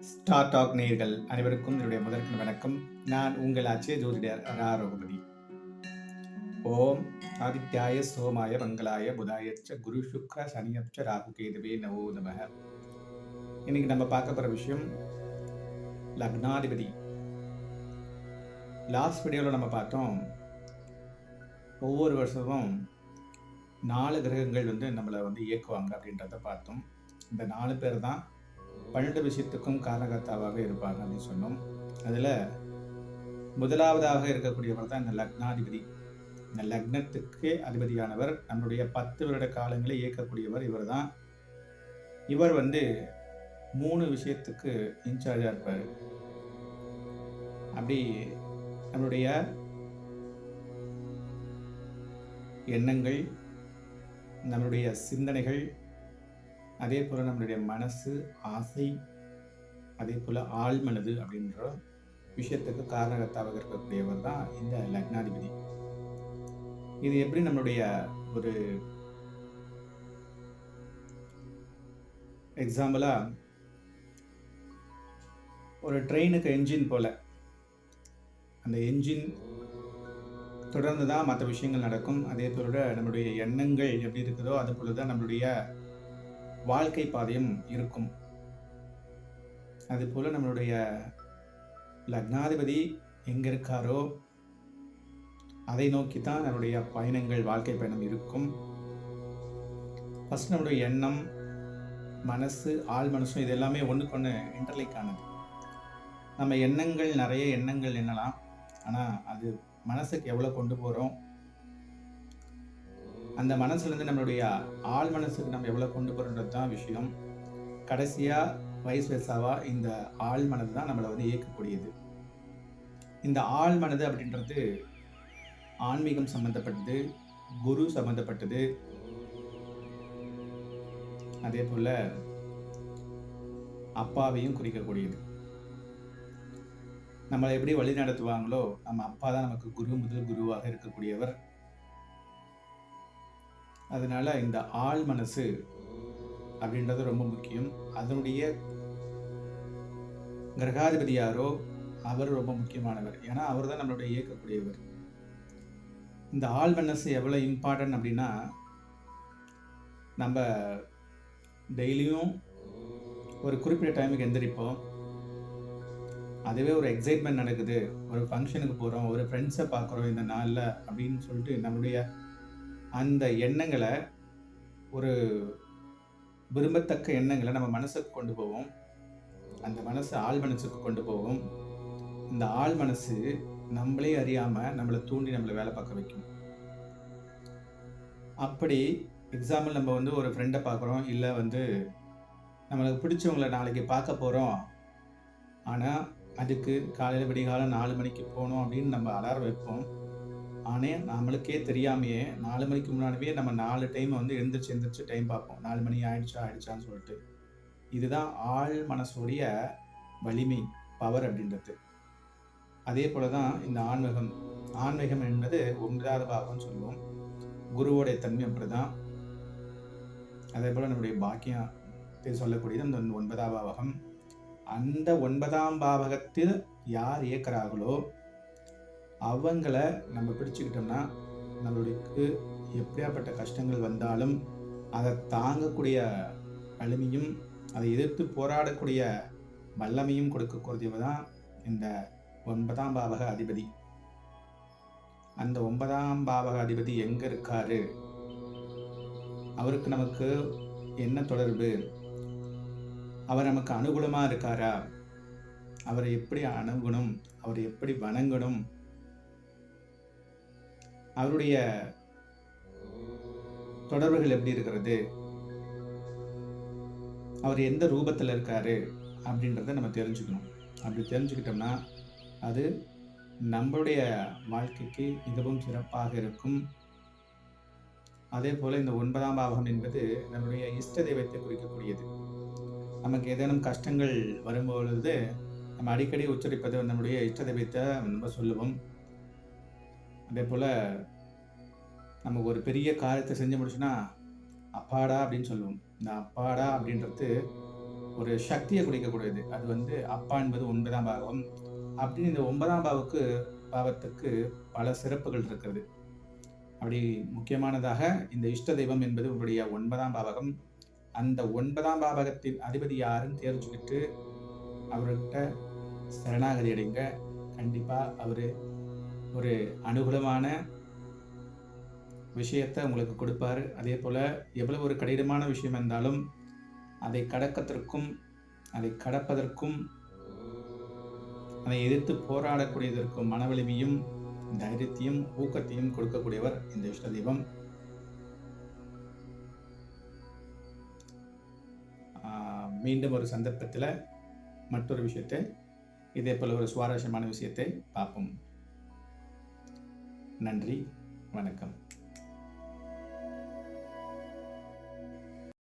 Star talk நேயர்கள் அனைவருக்கும் என்னுடைய முதற்கண் வணக்கம். நான் உங்கள் அச்சய ஜோதிடர் ரா. ரகுபதி. ஓம் ஆதித்யாய சோமாய மங்களாய புதாயச்ச குரு சுக்ர சனியப்ச ராகு கேதுவே நமோ நமः. இன்னைக்கு நம்ம பார்க்க போற விஷயம் லக்னாதிபதி. லாஸ்ட் வீடியோவில் நம்ம பார்த்தோம், ஒவ்வொரு வருஷமும் 4 கிரகங்கள் நம்மளை இயக்குவாங்க அப்படின்றத பார்த்தோம். இந்த 4 பேர் தான் 12 விஷயத்துக்கும் காரணகர்த்தாவாக இருப்பாங்க அப்படின்னு சொன்னோம். அதில் முதலாவதாக இருக்கக்கூடியவர் தான் இந்த லக்னாதிபதி. இந்த லக்னத்துக்கு அதிபதியானவர், நம்மளுடைய 10 வருட காலங்களை இயக்கக்கூடியவர் இவர் தான். இவர் 3 விஷயத்துக்கு இன்சார்ஜாக இருப்பார். அப்படி நம்மளுடைய எண்ணங்கள், நம்மளுடைய சிந்தனைகள், அதே போல் நம்மளுடைய மனசு, ஆசை, அதே போல் ஆழ்மனது அப்படின்ற விஷயத்துக்கு காரணகர்த்தாவாக இருக்கக்கூடியவர் தான் இந்த லக்னாதிபதி. இது எப்படி நம்மளுடைய ஒரு எக்ஸாம்பிளா, ஒரு ட்ரெயினுக்கு என்ஜின் போல, அந்த என்ஜின் தொடர்ந்து தான் மற்ற விஷயங்கள் நடக்கும். அதே போல நம்மளுடைய எண்ணங்கள் எப்படி இருக்குதோ அது போல தான் நம்மளுடைய வாழ்க்கை பாதையும் இருக்கும். அது போல நம்மளுடைய லக்னாதிபதி எங்க இருக்காரோ அதை நோக்கி தான் நம்மளுடைய பயணங்கள், வாழ்க்கை பயணம் இருக்கும். ஃபர்ஸ்ட் நம்மளுடைய எண்ணம், மனசு, ஆள் மனசும் இது எல்லாமே ஒன்றுக்கு ஒன்று இன்டர்லிங்க் ஆனது. நம்ம எண்ணங்கள், நிறைய எண்ணங்கள் எண்ணலாம், ஆனால் அது மனசுக்கு எவ்வளோ கொண்டு போகிறோம், அந்த மனசுலேருந்து நம்மளுடைய ஆள் மனசுக்கு நம்ம எவ்வளோ கொண்டு போகிறோன்றது தான் விஷயம். கடைசியாக வயசு வயசாவாக இந்த ஆள் மனது தான் நம்மளை இயக்கக்கூடியது. இந்த ஆள் மனது அப்படின்றது ஆன்மீகம் சம்பந்தப்பட்டது, குரு சம்பந்தப்பட்டது, அதே போல அப்பாவையும் குறிக்கக்கூடியது. நம்மளை எப்படி வழி நடத்துவாங்களோ, நம்ம அப்பா தான் நமக்கு முதல் குருவாக இருக்கக்கூடியவர். அதனால இந்த ஆள் மனசு அப்படின்றது ரொம்ப முக்கியம். அதனுடைய கிரகாதிபதி யாரோ அவர் ரொம்ப முக்கியமானவர். ஏன்னா அவர் தான் நம்மளுடைய இயக்கக்கூடியவர். இந்த ஆள் மனசு எவ்வளோ இம்பார்ட்டன்ட் அப்படின்னா, நம்ம டெய்லியும் ஒரு குறிப்பிட்ட டைமுக்கு எந்திரிப்போம். அதுவே ஒரு எக்ஸைட்மெண்ட் நடக்குது, ஒரு ஃபங்க்ஷனுக்கு போகிறோம், ஒரு ஃப்ரெண்ட்ஸை பார்க்குறோம் இந்த நாளில் அப்படின்னு சொல்லிட்டு நம்மளுடைய அந்த எண்ணங்களை, ஒரு விரும்பத்தக்க எண்ணங்களை நம்ம மனசுக்கு கொண்டு போவோம். அந்த மனசு ஆள் மனசுக்கு கொண்டு போவோம். இந்த ஆள் மனசு நம்மளே அறியாமல் நம்மளை தூண்டி நம்மளை வேலை பார்க்க வைக்கும். அப்படி எக்ஸாம்பிள், நம்ம ஒரு ஃப்ரெண்டை பார்க்குறோம், இல்லை நம்மளுக்கு பிடிச்சவங்களை நாளைக்கு பார்க்க போகிறோம். ஆனால் அதுக்கு காலையில் விடிகாலம் 4 மணிக்கு போகணும் அப்படின்னு நம்ம அலாரம் வைப்போம். ஆனால் நம்மளுக்கே தெரியாமையே 4 மணிக்கு முன்னாடியே நம்ம 4 டைம் எழுந்திரிச்சு டைம் பார்ப்போம். 4 மணி ஆயிடுச்சான்னு சொல்லிட்டு. இதுதான் ஆள் மனசுடைய வலிமை, பவர் அப்படின்றது. அதே போல தான் இந்த ஆன்மீகம். ஆன்மீகம் என்பது 9வது பாவம்னு சொல்லுவோம். குருவோடைய தன்மை அப்படிதான். அதே போல் நம்முடைய பாக்கியத்தை சொல்லக்கூடியது அந்த 9வது பாவகம். அந்த 9ஆம் பாவகத்தில் யார் இயக்குறார்களோ அவங்கள நம்ம பிடிச்சுக்கிட்டோம்னா, நம்மளுக்கு எப்படியாப்பட்ட கஷ்டங்கள் வந்தாலும் அதை தாங்கக்கூடிய வலிமையும், அதை எதிர்த்து போராடக்கூடிய வல்லமையும் கொடுக்கக்கூடியவர் தான் இந்த 9ஆம் பாவக அதிபதி. அந்த 9ஆம் பாவக அதிபதி எங்கே இருக்காரு, அவருக்கு நமக்கு என்ன தொடர்பு, அவர் நமக்கு அனுகூலமாக இருக்காரா, அவரை எப்படி அணுகணும், அவரை எப்படி வணங்கணும், அவருடைய தொடர்புகள் எப்படி இருக்கிறது, அவர் எந்த ரூபத்தில் இருக்காரு அப்படின்றத நம்ம தெரிஞ்சுக்கணும். அப்படி தெரிஞ்சுக்கிட்டோம்னா அது நம்மளுடைய வாழ்க்கைக்கு மிகவும் சிறப்பாக இருக்கும். அதே போல் இந்த 9ஆம் பாவகம் என்பது நம்மளுடைய இஷ்ட தெய்வத்தை குறிக்கக்கூடியது. நமக்கு ஏதேனும் கஷ்டங்கள் வரும்பொழுது நம்ம அடிக்கடி உச்சரிப்பது நம்முடைய இஷ்ட தெய்வத்தை நம்ம சொல்லுவோம். அதே போல் நமக்கு ஒரு பெரிய காரியத்தை செஞ்சு முடிச்சுன்னா அப்பாடா அப்படின்னு சொல்லுவோம். இந்த அப்பாடா அப்படின்றது ஒரு சக்தியை குறிக்கக்கூடியது. அது வந்து அப்பா என்பது 9ஆம் பாவம். அப்படின்னு இந்த 9ஆம் பாவத்துக்கு பல சிறப்புகள் இருக்கிறது. அப்படி முக்கியமானதாக இந்த இஷ்ட தெய்வம் என்பது உங்களுடைய 9ஆம் பாவகம். அந்த 9ஆம் பாவகத்தின் அதிபதி யாருன்னு தெரிஞ்சுக்கிட்டு அவர்கிட்ட சரணாகதி அடைங்க. கண்டிப்பா அவரு ஒரு அனுகூலமான விஷயத்த உங்களுக்கு கொடுப்பாரு. அதேபோல எவ்வளவு ஒரு கடினமான விஷயம் இருந்தாலும் அதை கடக்கத்திற்கும், அதை கடப்பதற்கும், அதை எதிர்த்து போராடக்கூடியதற்கும் மன வலிமையும், தைரியத்தையும், ஊக்கத்தையும் கொடுக்கக்கூடியவர் இந்த இஷ்ட தெய்வம். மீண்டும் ஒரு சந்தர்ப்பத்தில் மற்றொரு விஷயத்தை, இதே போல ஒரு சுவாரஸ்யமான விஷயத்தை பார்ப்போம். நன்றி, வணக்கம்.